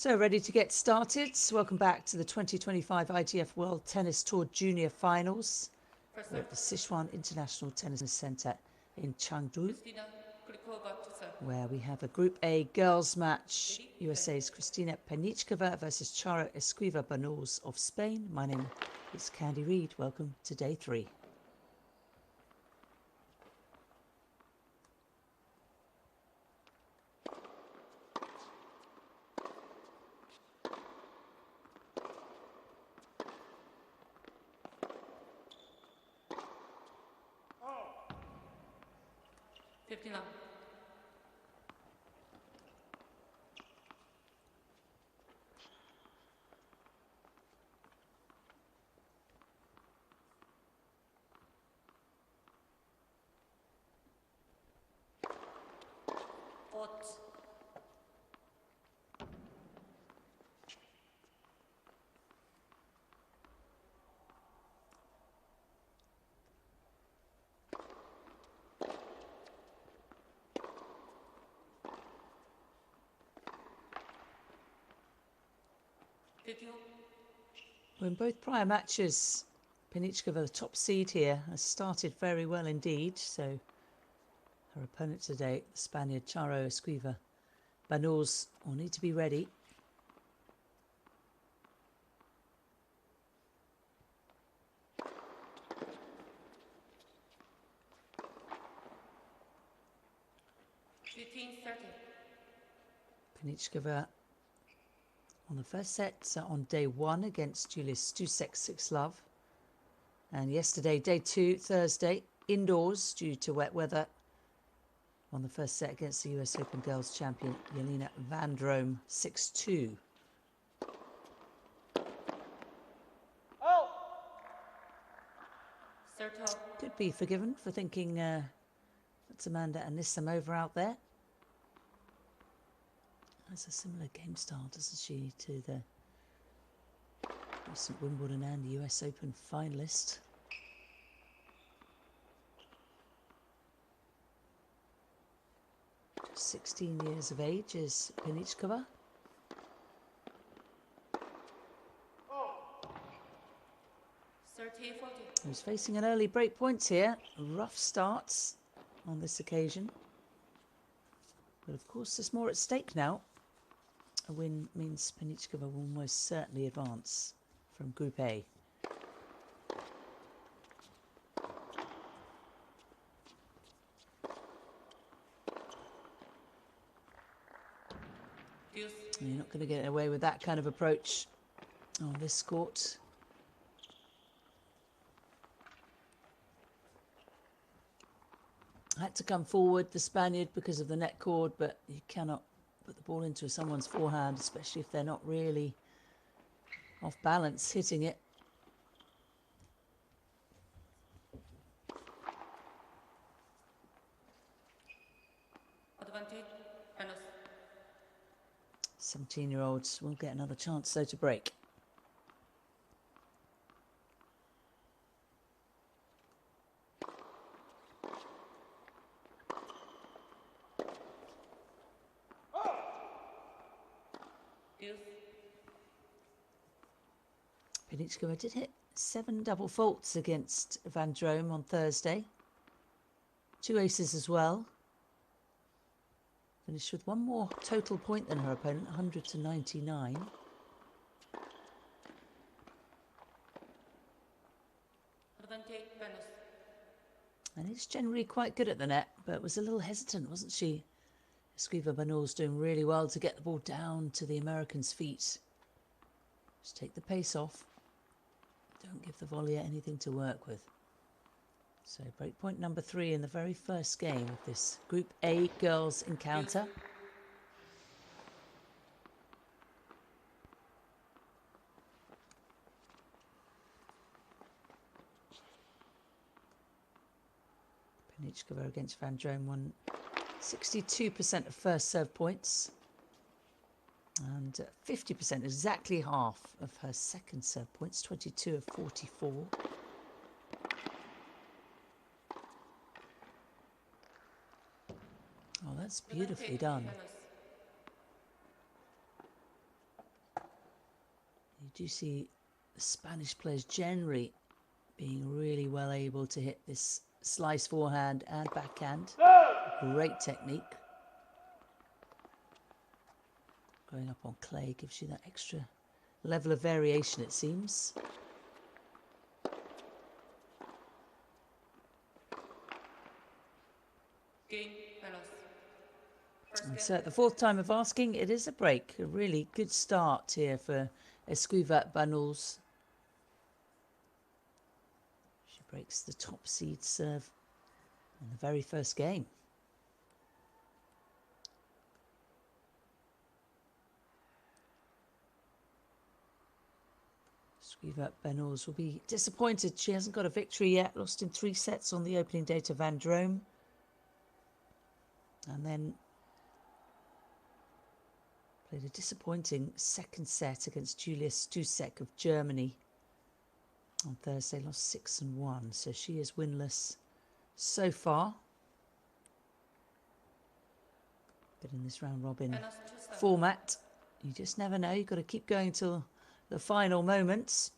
So ready to get started. Welcome back to the 2025 ITF World Tennis Tour Junior Finals. We're at the Sichuan International Tennis Center in Chengdu, where we have a Group A girls match. USA's Kristina Penickova versus Charo Esquiva Banuls of Spain. My name is Candy Reid. Welcome to day 3. Well, in both prior matches, Penickova, the top seed here, has started very well indeed. So her opponent today, the Spaniard Charo Esquiva Banuls, will need to be ready. Penickova on the first set on day 1 against Julia Stusek 6-love. And yesterday, day 2, Thursday, indoors due to wet weather, on the first set against the US Open Girls Champion Jelena Van Drome 6-2. Could be forgiven for thinking that's Amanda Anisimova out there. Has a similar game style, doesn't she, to the recent Wimbledon and US Open finalist. Just 16 years of age is Penickova. Who's facing an early break point here. Rough starts on this occasion. But of course there's more at stake now. A win means Penickova will most certainly advance from Group A. You're not going to get away with that kind of approach on this court. Had to come forward, the Spaniard, because of the net cord, but you cannot put the ball into someone's forehand, especially if they're not really off balance hitting it. Advantage, 17-year-olds will get another chance though to break. Penickova did hit 7 double faults against Van Drome on Thursday. 2 aces as well. Finished with 1 more total point than her opponent, 100 to 99. And it's generally quite good at the net, but was a little hesitant, wasn't she? Esquiva Banuls doing really well to get the ball down to the American's feet. Just take the pace off. Don't give the volleyer anything to work with. So breakpoint number 3 in the very first game of this Group A girls encounter. Penickova against Van Drome won 62% of first serve points and 50%, exactly half of her second serve points, 22 of 44. Oh, that's beautifully done. do see the Spanish players generally being really well able to hit this slice forehand and backhand. Great technique. Growing up on clay gives you that extra level of variation, it seems. And so at the fourth time of asking, it is a break. A really good start here for Esquiva Banuls. She breaks the top seed serve in the very first game. Esquiva Banuls will be disappointed. She hasn't got a victory yet. Lost in 3 sets on the opening day to Van Drome. And then played a disappointing second set against Julia Stusek of Germany on Thursday. Lost 6-1. So she is winless so far. But in this round robin format, you just never know. You've got to keep going till the final moments.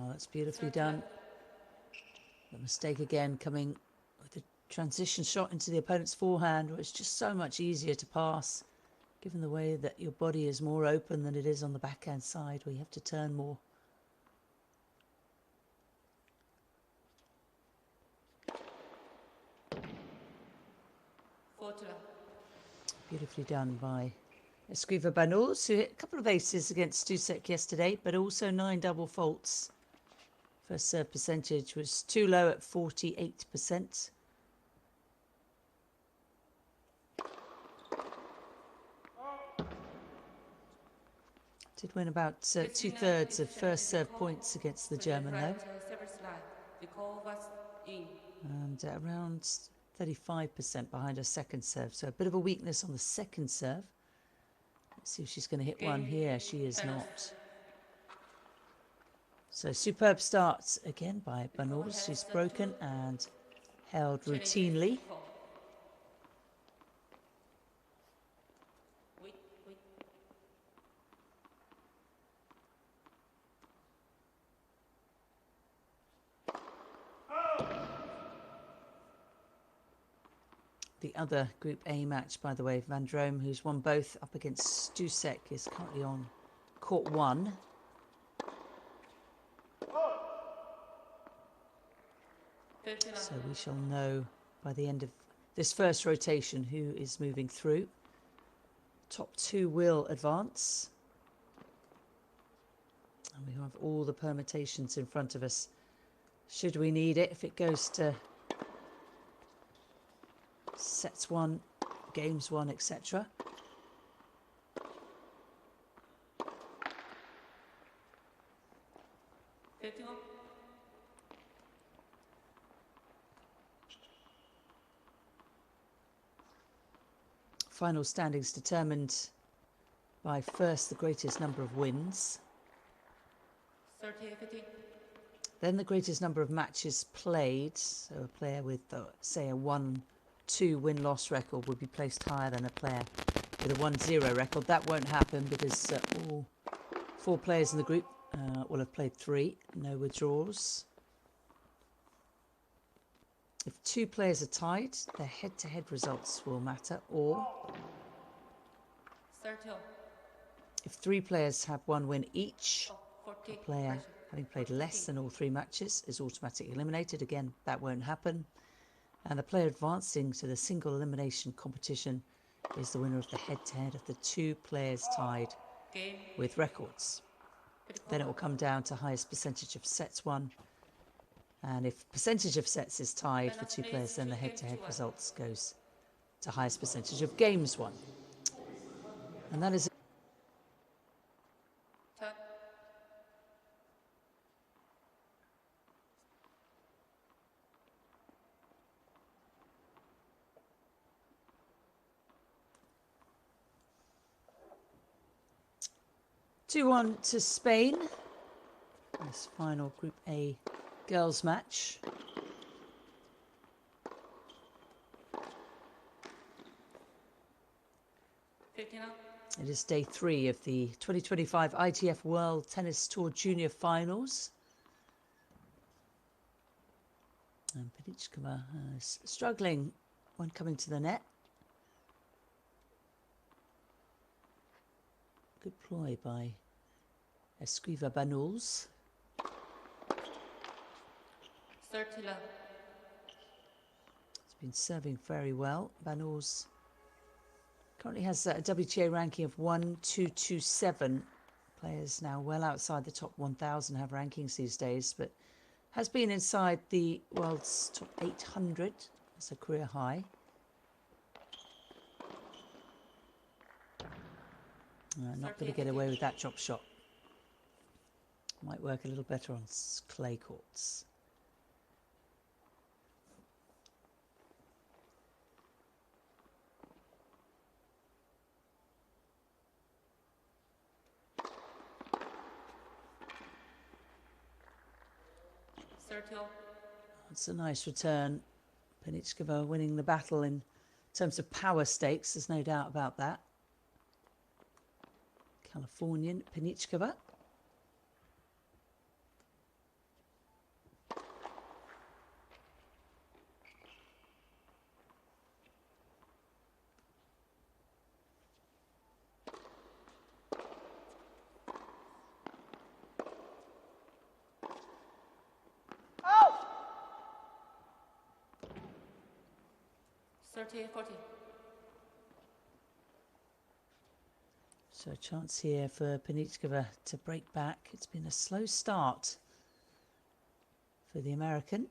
Oh, that's beautifully done. The mistake again coming with the transition shot into the opponent's forehand, where it's just so much easier to pass, given the way that your body is more open than it is on the backhand side, where you have to turn more. Beautifully done by Esquiva Banuls, who hit a couple of aces against Stusek yesterday, but also 9 double faults. First serve percentage was too low at 48%. Did win about 2/3 of first serve points against the German, though. And around 35% behind her second serve. So a bit of a weakness on the second serve. Let's see if she's going to hit one here. She is not. So superb starts again by Banuls. She's broken and held routinely. The other Group A match, by the way, Van Drome, who's won both up against Stusek, is currently on court 1. So we shall know by the end of this first rotation who is moving through. Top 2 will advance. And we have all the permutations in front of us, should we need it, if it goes to sets 1, games 1, etc. Final standings determined by first the greatest number of wins, then the greatest number of matches played. So a player with, say, a 1-2 win-loss record would be placed higher than a player with a 1-0 record. That won't happen because all 4 players in the group will have played 3, no withdrawals. If 2 players are tied, their head-to-head results will matter, or if 3 players have 1 win each, a player having played less than all 3 matches is automatically eliminated. Again, that won't happen. And the player advancing to the single elimination competition is the winner of the head-to-head of the 2 players tied with records. Then it will come down to highest percentage of sets won And if percentage of sets is tied for two players, then the head-to-head results goes to highest percentage of games won. And that is 2-1 to Spain. This final Group A girls match. It is day 3 of the 2025 ITF World Tennis Tour Junior Finals. And Penickova is struggling when coming to the net. Good ploy by Esquiva Banuls. It's been serving very well. Banuls currently has a WTA ranking of 1227. Players now well outside the top 1,000 have rankings these days, but has been inside the world's top 800. That's a career high. Not going to get away with that drop shot. Might work a little better on clay courts. That's a nice return. Penickova winning the battle in terms of power stakes, there's no doubt about that. Californian Penickova. So a chance here for Penickova to break back. It's been a slow start for the American.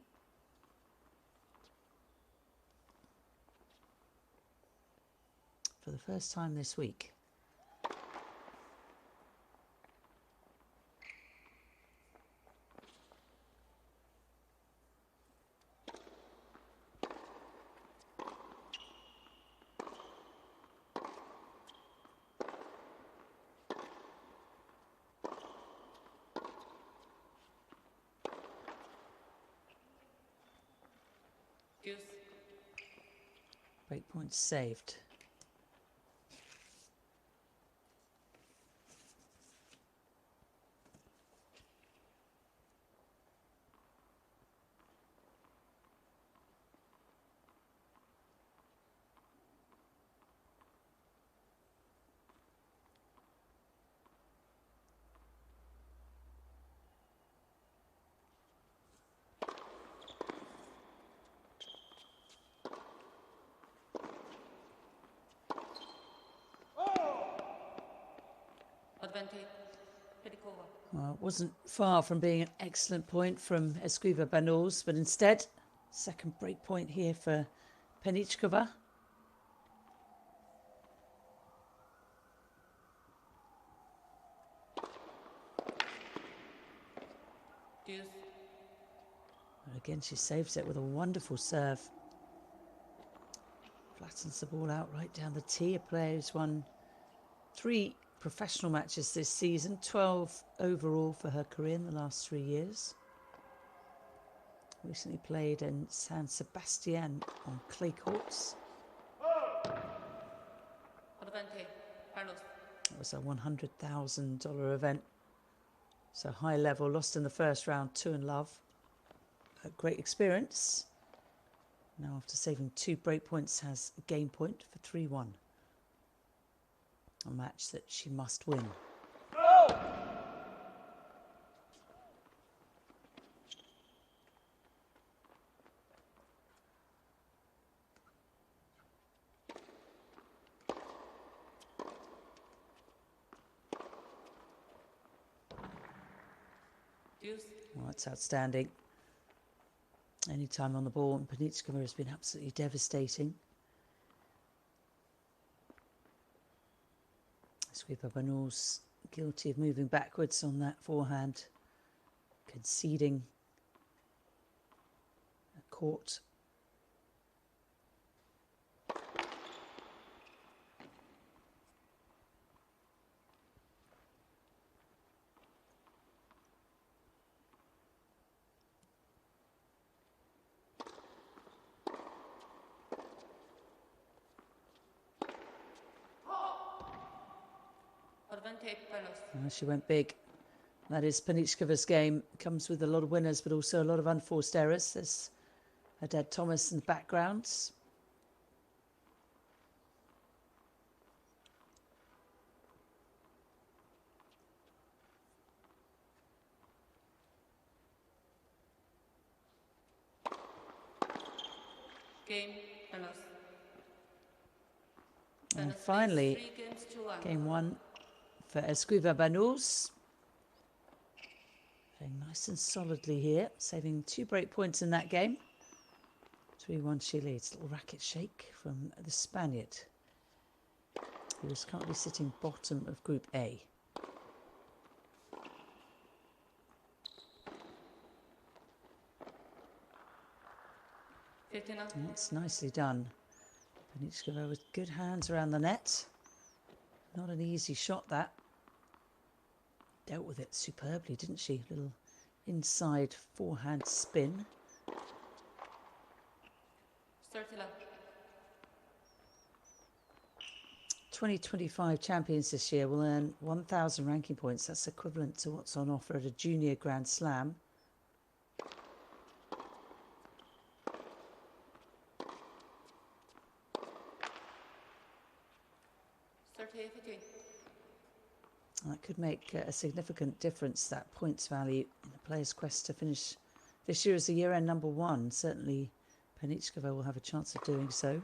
For the first time this week. Break point saved. Well, it wasn't far from being an excellent point from Esquiva Banuls, but instead, second break point here for Penickova. But again, she saves it with a wonderful serve. Flattens the ball out right down the tee. A player who's won 3 professional matches this season, 12 overall for her career in the last 3 years. Recently played in San Sebastian on clay courts. It was a $100,000 event. So high level, lost in the first round, 2-love. A great experience. Now after saving 2 break points, has a game point for 3-1. A match that she must win. Well, that's outstanding. Any time on the ball, and Penickova has been absolutely devastating. Esquiva Banuls guilty of moving backwards on that forehand, conceding a court. She went big. That is Penichkova's game. Comes with a lot of winners, but also a lot of unforced errors. There's her dad Thomas in the background. Game, and finally, game one for Esquiva Banuls. Playing nice and solidly here, saving 2 break points in that game. 3-1 she leads. Little racket shake from the Spaniard, who is currently sitting bottom of Group A. That's nicely done. Penickova with good hands around the net. Not an easy shot, that. Dealt with it superbly, didn't she? Little inside forehand spin. 2025 champions this year will earn 1,000 ranking points. That's equivalent to what's on offer at a junior Grand Slam. That could make a significant difference, that points value in the player's quest to finish this year as the year-end #1. Certainly Penickova will have a chance of doing so.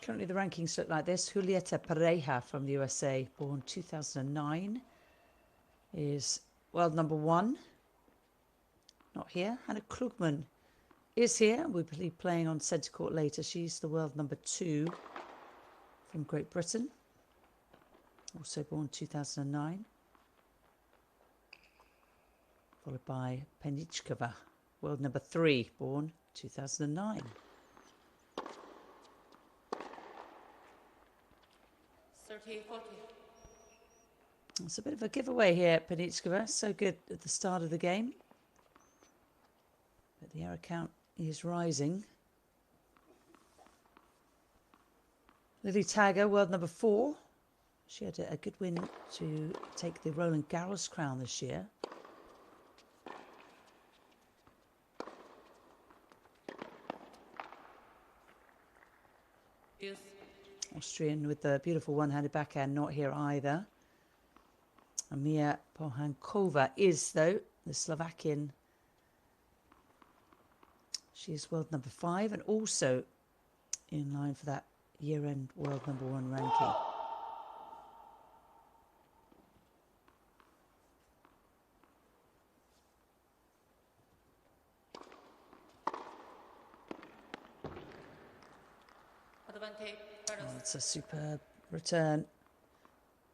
Currently the rankings look like this. Julieta Pareja from the USA, born 2009, is world #1. Not here. Hannah Klugman is here. We'll be playing on centre court later. She's the world #2 from Great Britain, also born 2009. Followed by Penickova, world #3, born 2009. It's a bit of a giveaway here, Penickova. So good at the start of the game. But the error count is rising. Lily Tagger, world #4. She had a good win to take the Roland Garros crown this year. Yes. Austrian with the beautiful one-handed backhand, not here either. Mia Pohankova is, though, the Slovakian. She is world #5 and also in line for that year-end world #1 ranking. It's a superb return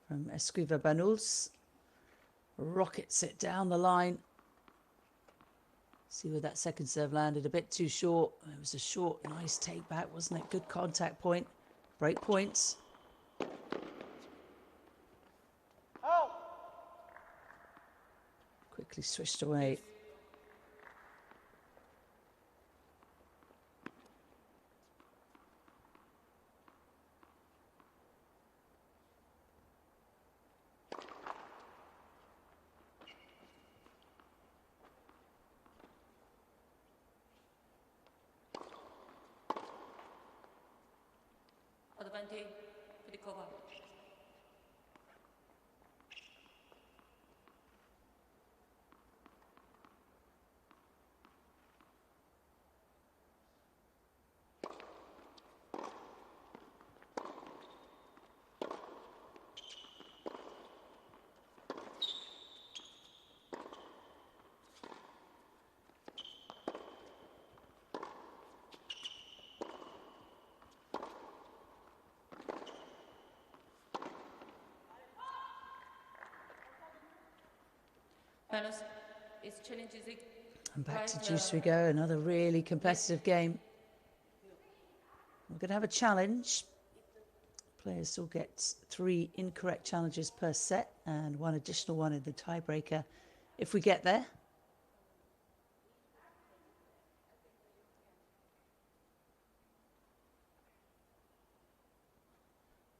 from Esquiva Banuls. Rockets it down the line. See where that second serve landed, a bit too short. It was a short, nice take back, wasn't it? Good contact point, break points. Quickly switched away. 20, Penickova. Banuls is challenging. And back to juice we go. Another really competitive game. We're going to have a challenge. Players still get 3 incorrect challenges per set and 1 additional one in the tiebreaker if we get there.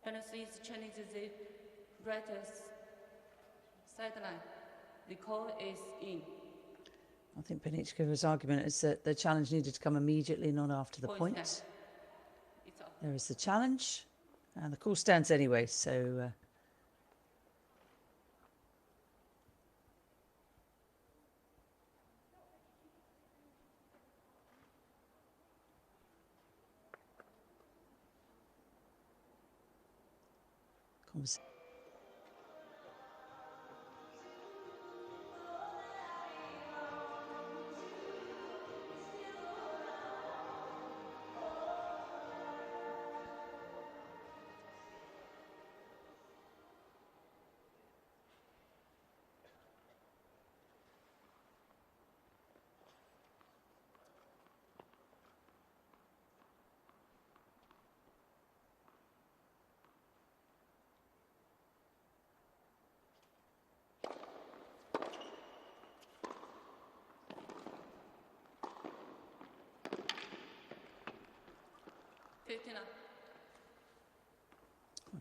Banuls is challenging the right sideline. The call is in. I think Penichkova's argument is that the challenge needed to come immediately, not after the point. There is the challenge, and the call stands anyway, so...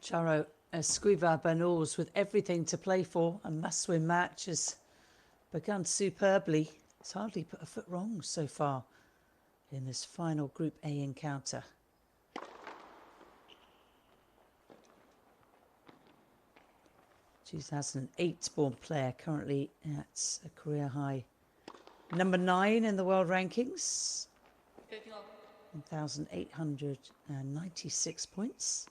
Charo Esquiva Banuls, with everything to play for, a must-win match, has begun superbly. It's hardly put a foot wrong so far in this final Group A encounter. (2008) born player, currently at a career high number 9 in the world rankings. 1,896 points.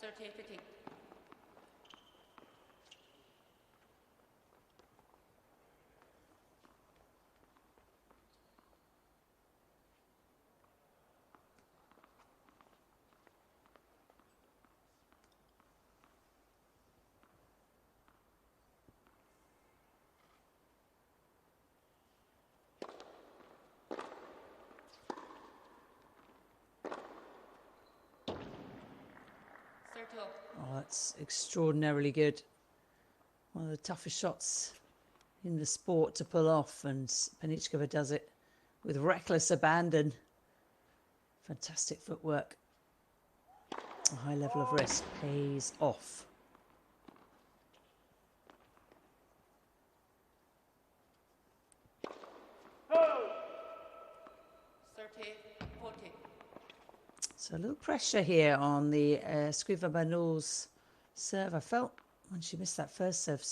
Certificate. Oh, that's extraordinarily good. One of the toughest shots in the sport to pull off, and Penickova does it with reckless abandon. Fantastic footwork. A high level of risk pays off. So a little pressure here on the Esquiva Banuls serve. I felt when she missed that first serve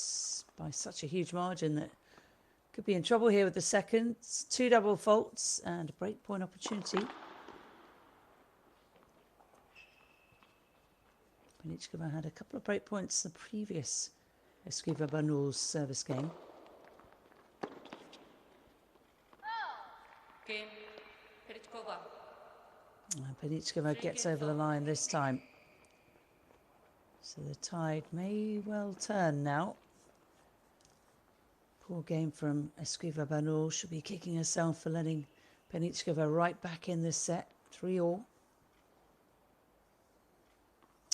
by such a huge margin that could be in trouble here with the second. 2 double faults and a break point opportunity. Penickova had a couple of break points in the previous Esquiva Banuls service game. Game, Penickova. And Penickova gets over the line this time. So the tide may well turn now. Poor game from Esquiva Banuls. Should be kicking herself for letting Penickova right back in this set. 3-all.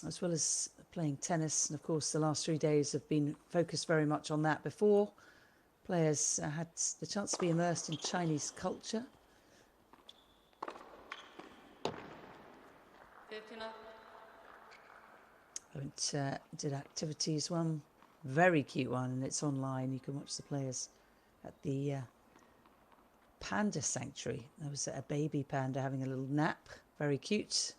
As well as playing tennis. And of course, the last 3 days have been focused very much on that. Before, players had the chance to be immersed in Chinese culture. 15 up. Did activities, one very cute one, and it's online. You can watch the players at the panda sanctuary. There was a baby panda having a little nap. Very cute.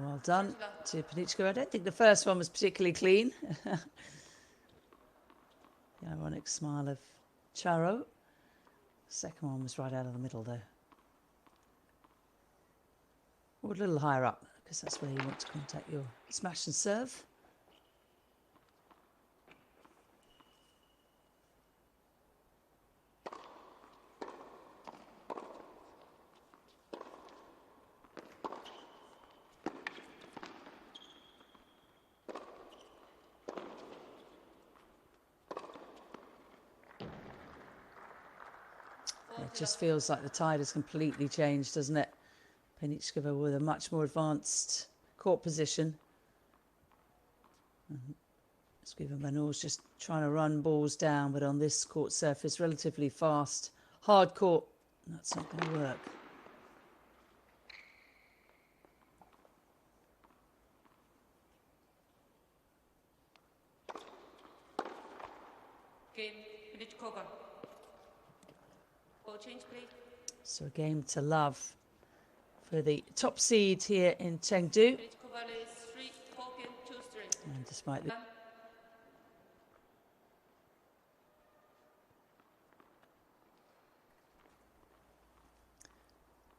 Well done to Penickova. I don't think the first one was particularly clean. The ironic smile of Charo. Second one was right out of the middle though. Or a little higher up, because that's where you want to contact your smash and serve. It just feels like the tide has completely changed, doesn't it? Penickova with a much more advanced court position. Esquiva Banuls just trying to run balls down, but on this court surface, relatively fast. Hard court, that's not going to work. Game, Penickova. Ball change, please. So a game to love for the top seed here in Chengdu. Penickova is 3, 4 game, 2 straight. And despite the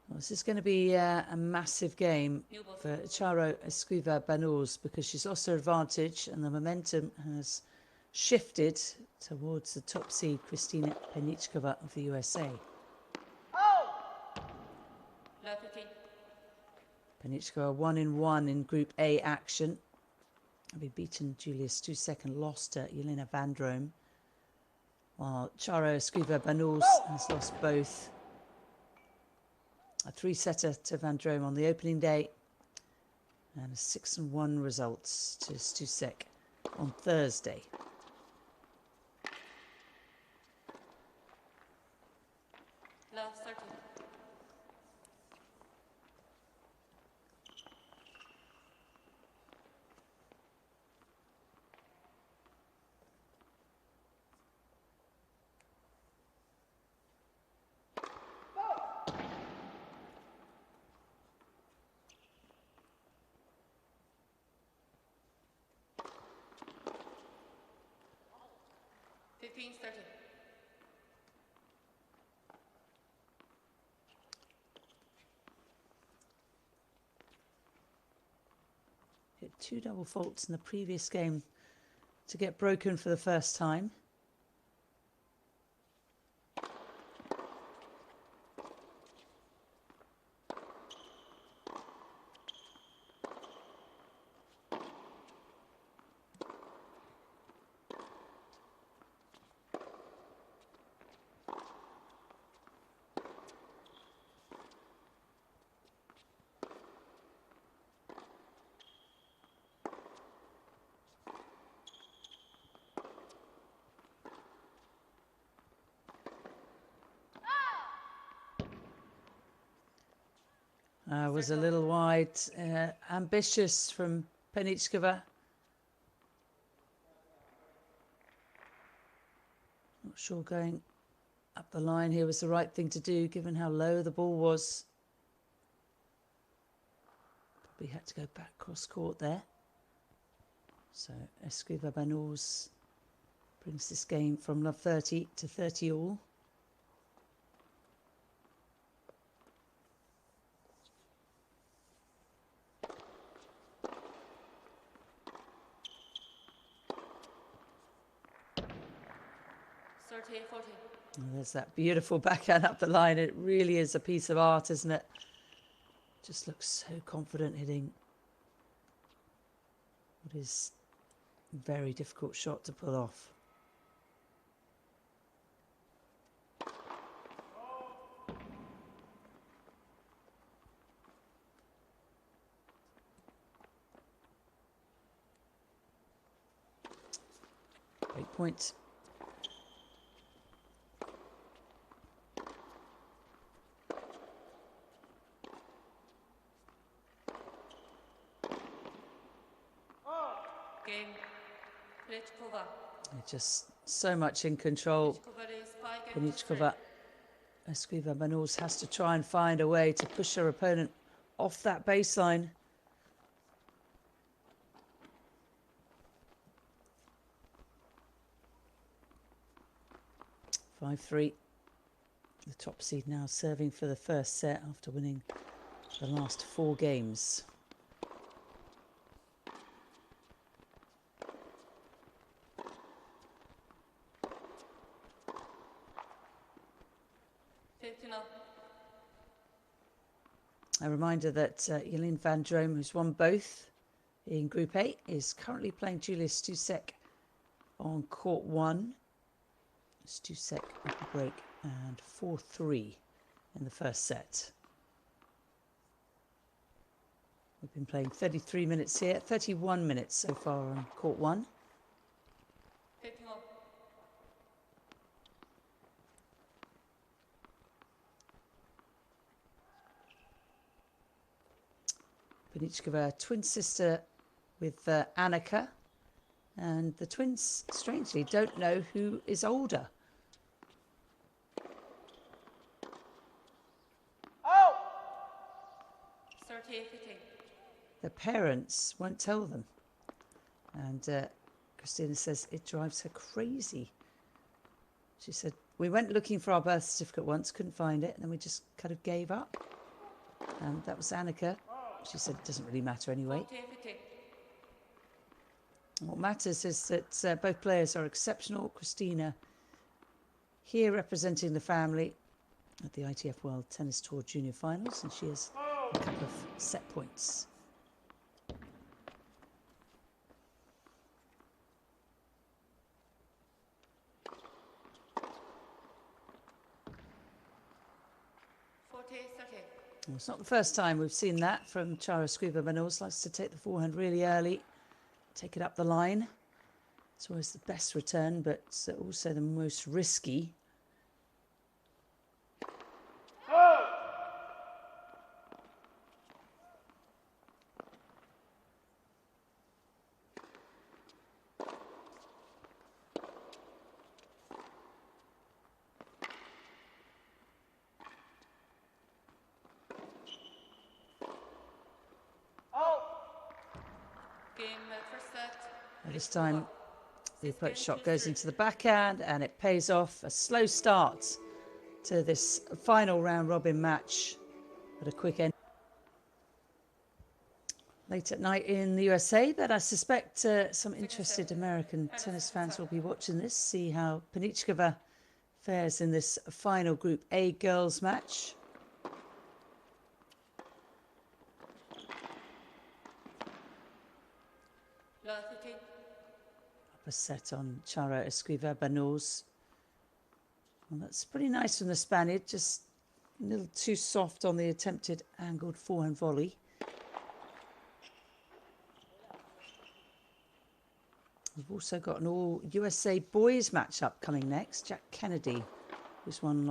well, this is going to be a massive game for Charo Esquiva Banuls, because she's lost her advantage and the momentum has shifted towards the top seed Kristina Penickova of the USA. Love 15. Penickova 1-1 in Group A action. Having beaten Julia Stusek and lost to Jelena Vandrome, while Charo Esquiva Banuls has lost both. A 3-setter to Vandrome on the opening day and a 6-1 results to Stusek on Thursday. Love 13. Hit 2 double faults in the previous game to get broken for the first time. Was a little wide, ambitious from Penickova. Not sure going up the line here was the right thing to do, given how low the ball was. Probably had to go back cross court there. So Esquiva Banuls brings this game from love 30 to 30 all. 30, 40. And there's that beautiful backhand up the line. It really is a piece of art, isn't it? Just looks so confident hitting what is a very difficult shot to pull off. Great point. Game. Penickova. Just so much in control. Penickova Penickova Esquiva Banuls has to try and find a way to push her opponent off that baseline. (5-3). The top seed now serving for the first set after winning the last 4 games. A reminder that Jelene van Drome, who's won both in Group A, is currently playing Julia Stusek on court 1. Stusek with the break and 4-3 in the first set. We've been playing 33 minutes here, 31 minutes so far on court 1. Penickova, twin sister with Annika, and the twins strangely don't know who is older. Oh! 30, 50. The parents won't tell them, and Kristina says it drives her crazy. She said, we went looking for our birth certificate once, couldn't find it, and then we just kind of gave up. And that was Annika. She said it doesn't really matter anyway. 40, 50. What matters is that both players are exceptional. Kristina here representing the family at the ITF World Tennis Tour Junior Finals, and she has a couple of set points. Well, it's not the first time we've seen that from Charo Esquiva Banuls. Likes to take the forehand really early, take it up the line. It's always the best return, but also the most risky. This time the approach shot goes into the backhand and it pays off. A slow start to this final round robin match, but a quick end. Late at night in the USA, but I suspect some interested American tennis fans will be watching this, see how Penickova fares in this final Group A girls match. A set on Charo Esquiva Banuls. Well, that's pretty nice from the Spaniard, just a little too soft on the attempted angled forehand volley. We've also got an all USA boys matchup coming next. Jack Kennedy, who's won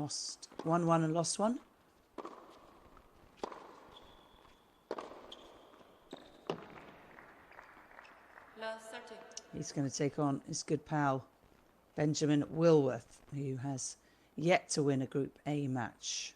one and lost one. He's going to take on his good pal, Benjamin Wilworth, who has yet to win a Group A match.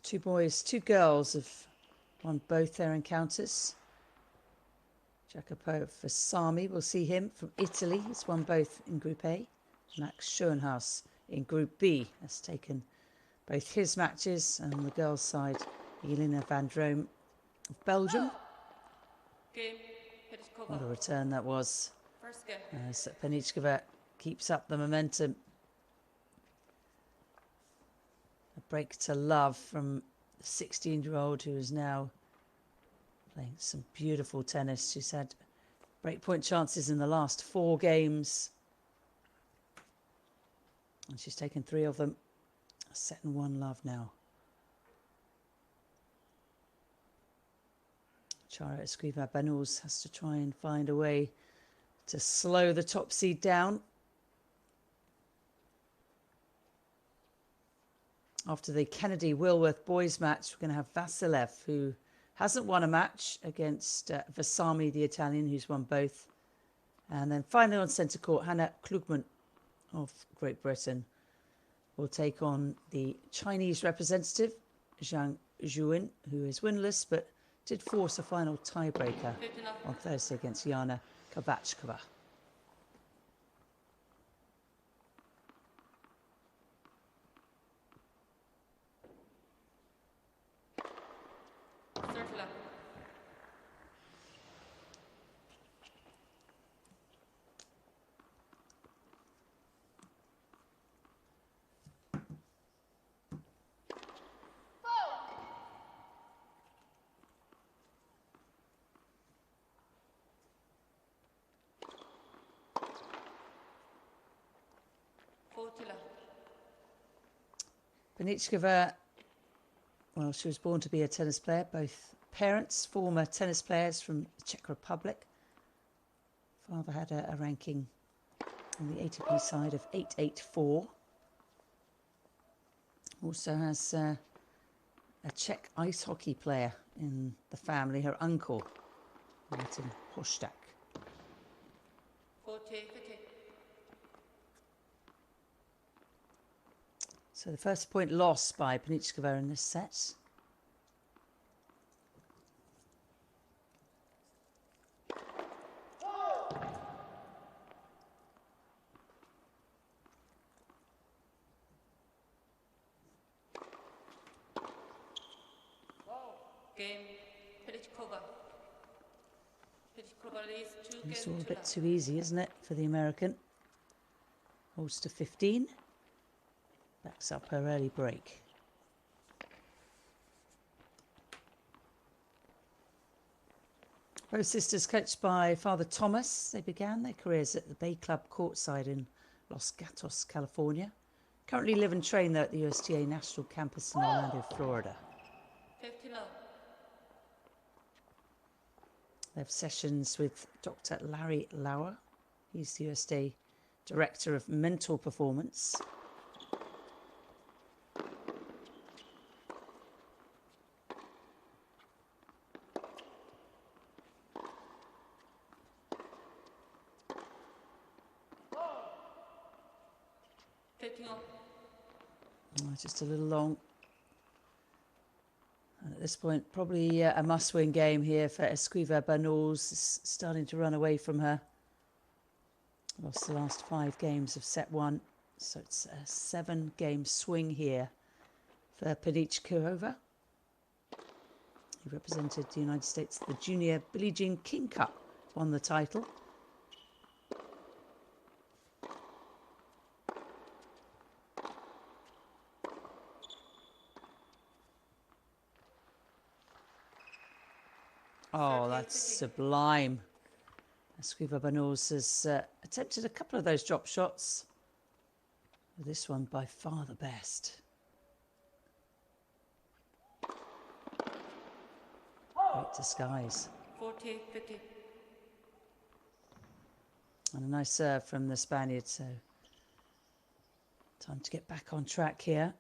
Two boys, two girls have won both their encounters. Jacopo Fasami, we'll see him from Italy. He's won both in Group A. Max Schoenhaus in Group B has taken both his matches. And on the girls' side, Elena van Droom of Belgium. Game. Penickova. What a return that was. First game. As Penickova keeps up the momentum. A break to love from the 16-year-old who is now playing some beautiful tennis. She's had breakpoint chances in the last 4 games. And she's taken 3 of them. A set and 1 love now. Charo Esquiva Banuls has to try and find a way to slow the top seed down. After the Kennedy-Wilworth boys match, we're going to have Vasilev, who hasn't won a match, against Vasami, the Italian, who's won both. And then finally on centre court, Hannah Klugman of Great Britain will take on the Chinese representative, Zhang Zhuin, who is winless, but did force a final tiebreaker on Thursday against Yana Kavachkova. Circular. Penickova, well, she was born to be a tennis player. Both parents, former tennis players from the Czech Republic. Father had a ranking on the ATP side of 884. Also has a Czech ice hockey player in the family, her uncle, Martin Hostak. 40-50. So the first point lost by Penickova in this set. Game. Penickova. Penickova leads 2 games. It's all a bit too easy, isn't it, for the American? Holds to 15. Backs up her early break. Both sisters coached by Father Thomas. They began their careers at the Bay Club courtside in Los Gatos, California. Currently live and train there at the USTA National Campus in Orlando, Florida. 50 love. They have sessions with Dr. Larry Lauer. He's the USTA Director of Mental Performance. Just a little long. And at this point, probably a must-win game here for Esquiva Banuls. It's starting to run away from her. Lost the last 5 games of set 1. So it's a 7-game swing here for Penickova, who represented the United States at the Junior Billie Jean King Cup, won the title. Oh, that's sublime. Esquiva Banuls has attempted a couple of those drop shots. This one by far the best. Great disguise. 40-50. And a nice serve from the Spaniard, so time to get back on track here.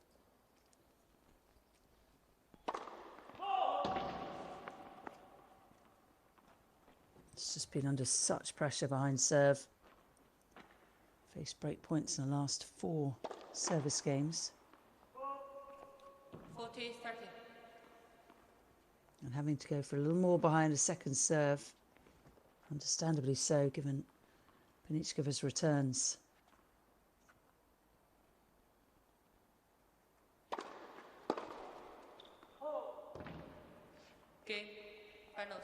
It's just been under such pressure behind serve. Faced break points in the last 4 service games. 40-30. And having to go for a little more behind a second serve. Understandably so, given Penichkova's returns. Game. Finals.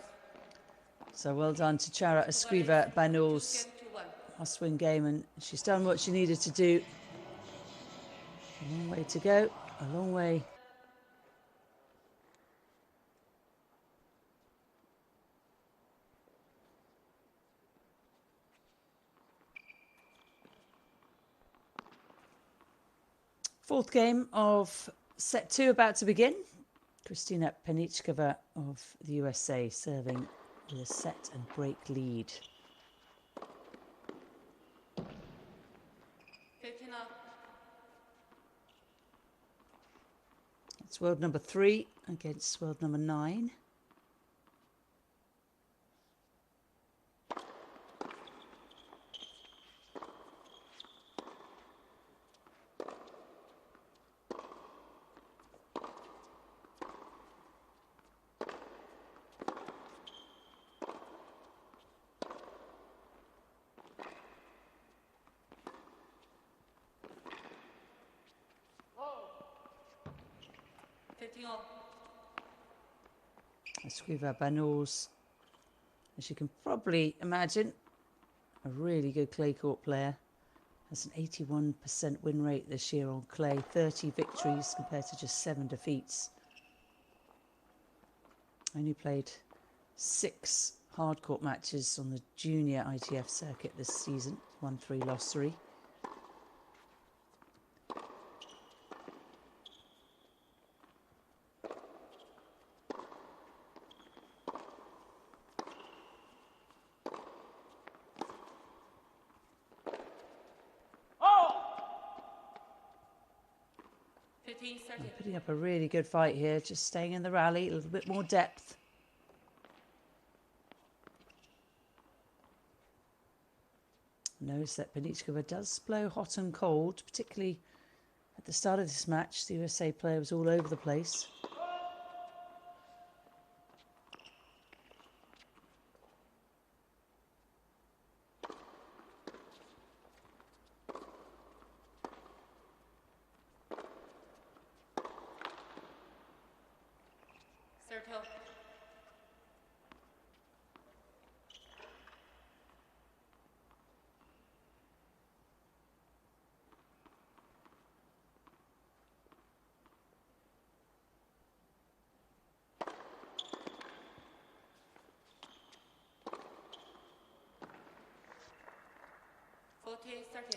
So well done to Charo Esquiva Banuls. Must-win game, and she's done what she needed to do. A long way to go, a long way. Fourth game of set 2 about to begin. Kristina Penickova of the USA serving with a set and break lead. 15 up. It's world number 3 against world number 9. Esquiva Banuls, as you can probably imagine, a really good clay court player. Has an 81% win rate this year on clay, 30 victories compared to just 7 defeats. Only played 6 hard court matches on the junior ITF circuit this season, won 3, lost 3. Putting up a really good fight here, just staying in the rally, a little bit more depth. Notice that Penickova does blow hot and cold, particularly at the start of this match. The USA player was all over the place.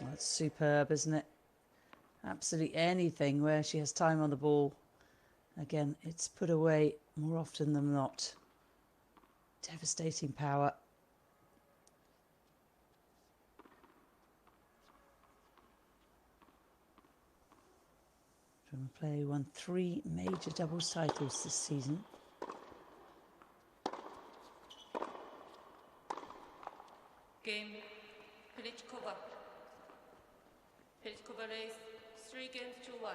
That's superb, isn't it? Absolutely anything where she has time on the ball. Again, it's put away more often than not. Devastating power. From a player who won 3 major doubles titles this season. Game. Penickova. Penickova race 3 games to 1.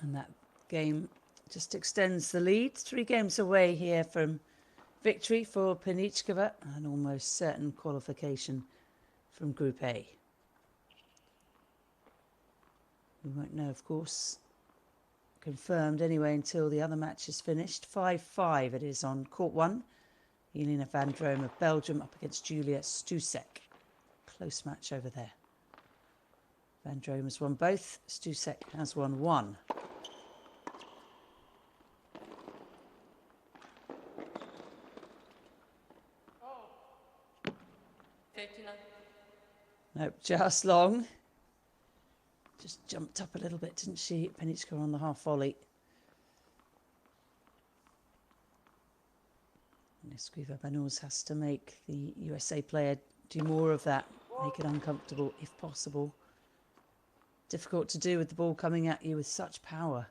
And that game just extends the lead. 3 games away here from victory for Penickova, an almost certain qualification from Group A. We won't know, of course, confirmed anyway until the other match is finished. 5-5 it is on court 1. Jelena van Drome of Belgium up against Julia Stusek. Close match over there. Van Drome has won both. Stusek has won 1. Nope, just long. Just jumped up a little bit, didn't she? Penickova on the half volley. Esquiva Banuls has to make the USA player do more of that. Make it uncomfortable if possible. Difficult to do with the ball coming at you with such power.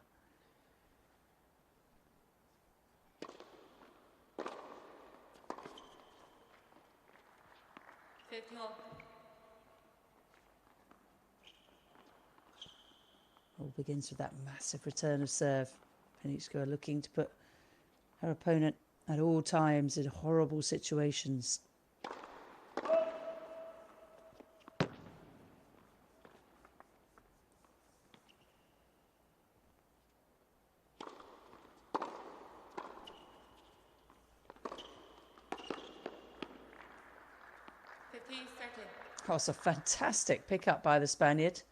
All begins with that massive return of serve. Penickova looking to put her opponent at all times in horrible situations. 30. Oh, it's a fantastic pickup by the Spaniard.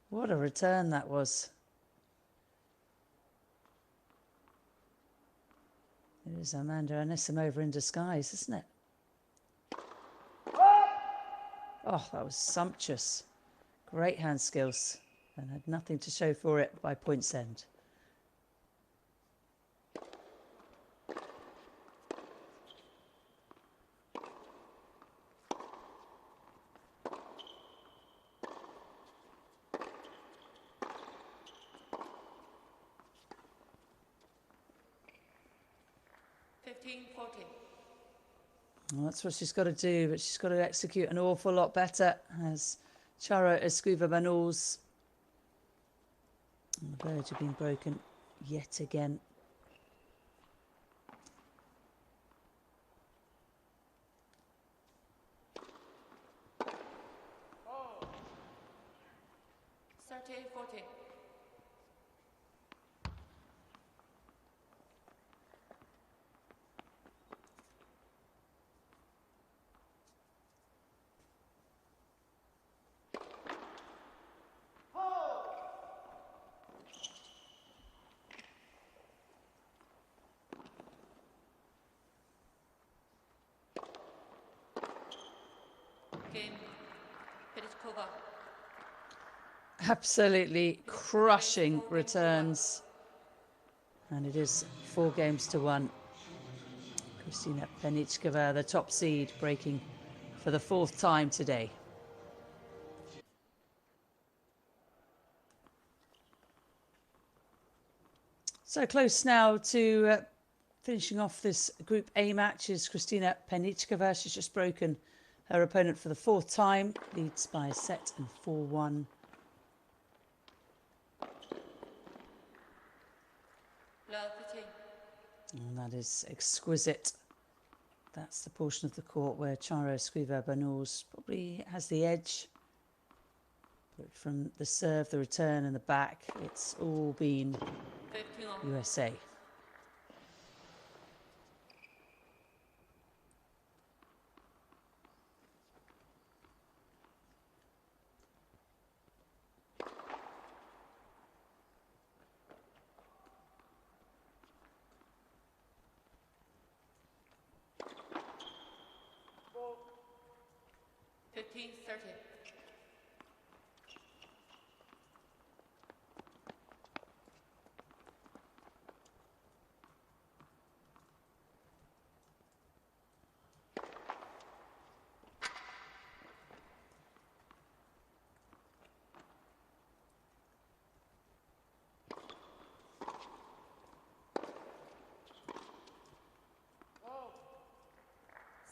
What a return that was. It is Amanda Anisimova in disguise, isn't it? Oh, that was sumptuous. Great hand skills, and had nothing to show for it by points end. Well, that's what she's got to do, but she's got to execute an awful lot better as Charo Esquiva Banuls on the verge of being broken yet again. Oh. 30-40. Game. Penickova. Absolutely crushing returns. And it is 4-1. Kristina Penickova, the top seed, breaking for the 4th time today. So close now to finishing off this Group A match is Kristina Penickova. She's just broken her opponent for the 4th time, leads by a set and 4-1. And that is exquisite. That's the portion of the court where Charo Esquiva Banuls probably has the edge. But from the serve, the return and the back, it's all been USA.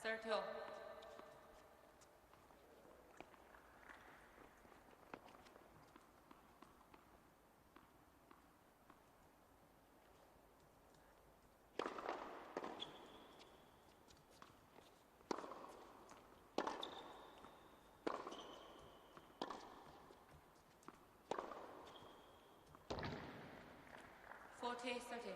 Sergio. Forty 30.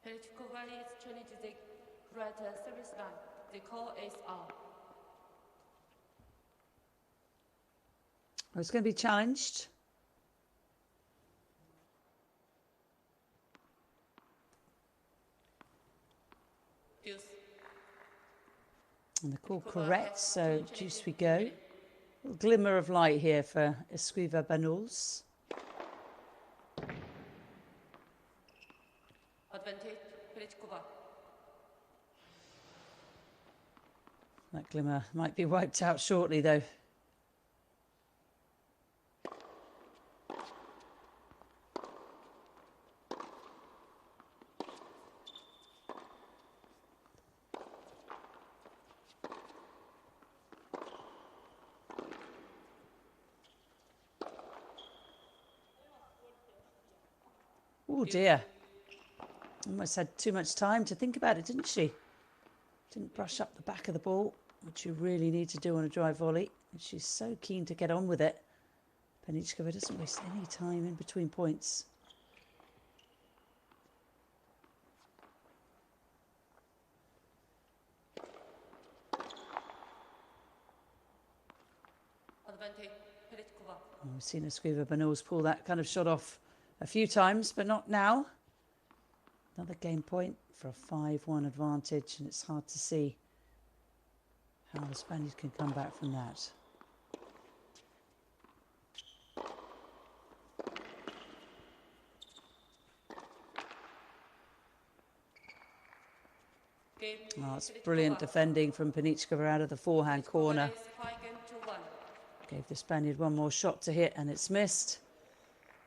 Penickova is challenging the right service line. The call is out. It's going to be challenged. Deuce. And the call correct, so deuce we go. A little glimmer of light here for Esquiva Banuls. Advantage, Penickova. That glimmer might be wiped out shortly, though. Oh dear. Almost had too much time to think about it, didn't she? Didn't brush up the back of the ball, which you really need to do on a drive volley. And she's so keen to get on with it. Penickova doesn't waste any time in between points. Advantage, Penickova. We've seen Esquiva Banuls pull that kind of shot off a few times, but not now. Another game point for a 5-1 advantage, and it's hard to see how the Spaniard can come back from that. Oh, it's brilliant defending from Penickova out of the forehand corner. Gave the Spaniard one more shot to hit, and it's missed.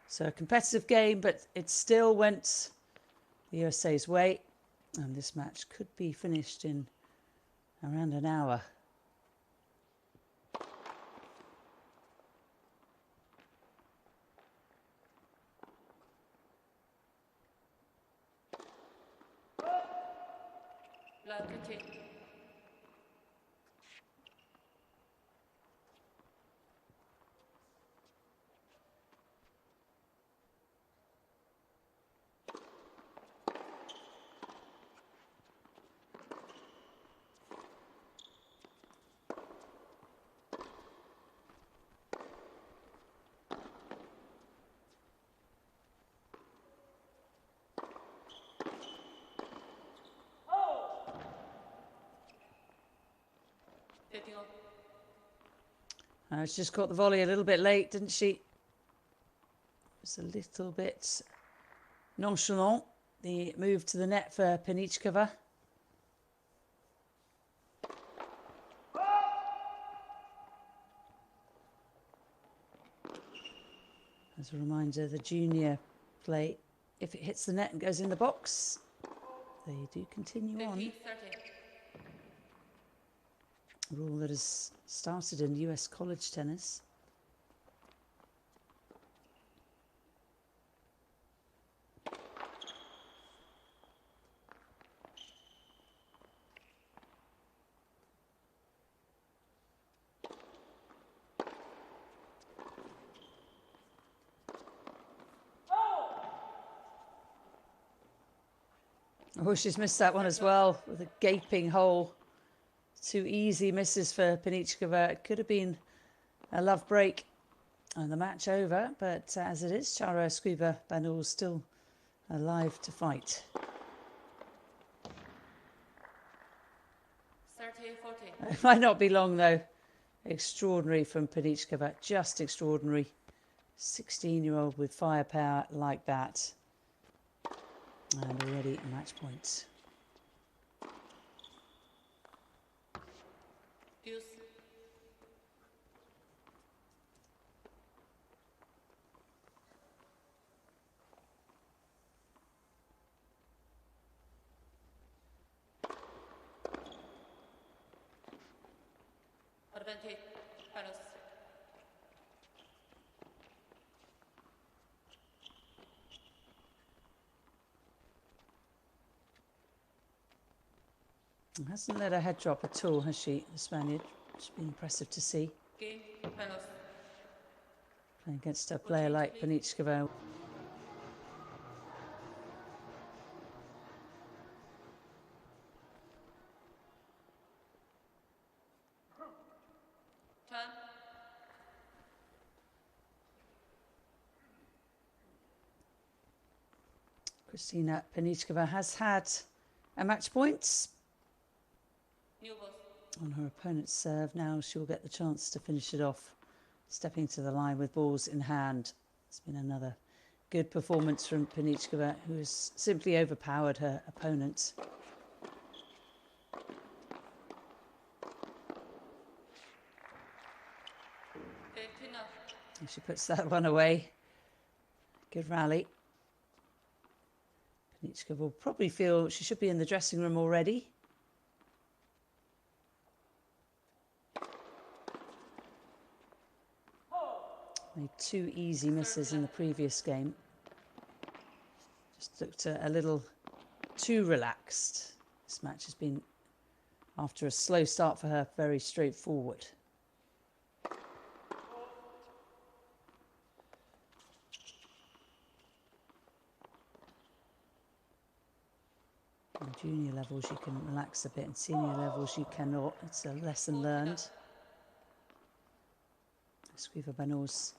So a competitive game, but it still went the USA's way, and this match could be finished in around an hour. She just caught the volley a little bit late, didn't she? It was a little bit nonchalant, the move to the net for Penickova. As a reminder, the junior play, if it hits the net and goes in the box, they do continue on. A rule that has started in US college tennis. Oh, she's missed that one as well, with a gaping hole. 2 easy misses for Penickova. It could have been a love break and the match over, but as it is, Charo Esquiva Banuls still alive to fight. 30-40. It might not be long though. Extraordinary from Penickova, just extraordinary. 16-year-old with firepower like that. And already match points. Deuce. Advantage, Banuls. Hasn't let her head drop at all, has she, the Spaniard? It's been impressive to see. Game, Banuls. Playing against a player like Penickova. Kristina Penickova has had a match point on her opponent's serve. Now she'll get the chance to finish it off, stepping to the line with balls in hand. It's been another good performance from Penickova, who has simply overpowered her opponent. And she puts that one away. Good rally. Penickova will probably feel she should be in the dressing room already. Made 2 easy misses in the previous game. Just looked a little too relaxed. This match has been, after a slow start for her, very straightforward. On junior levels you can relax a bit, and senior levels you cannot. It's a lesson learned. Esquiva Banuls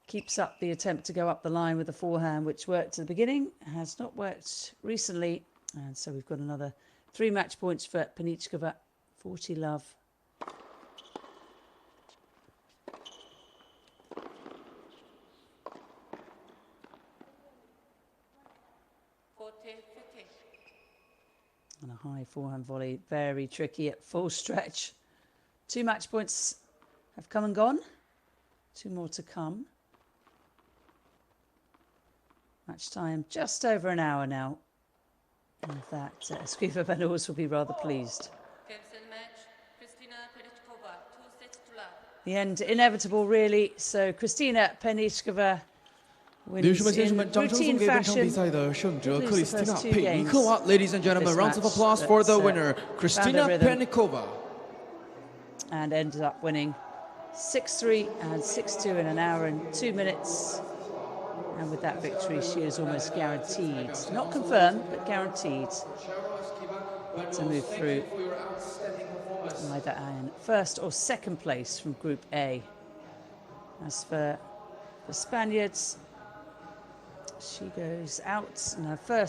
keeps up the attempt to go up the line with the forehand, which worked at the beginning, has not worked recently. And so we've got another 3 match points for Penickova, 40 love. And a high forehand volley, very tricky at full stretch. 2 match points have come and gone. 2 more to come. Match time just over an hour now. And with that, Esquiva Banuls will be rather pleased. Games in match, Kristina Penickova, 2 sets to love. The end inevitable, really. So Kristina Penickova wins in routine fashion. Kristina Penickova, ladies and gentlemen, rounds of applause for the winner, Kristina Penickova. And ended up winning 6-3 and 6-2 in an hour and 2 minutes. And with that victory, she is almost guaranteed, not confirmed, but guaranteed to move through either in first or second place from Group A. As for the Spaniards, she goes out in her first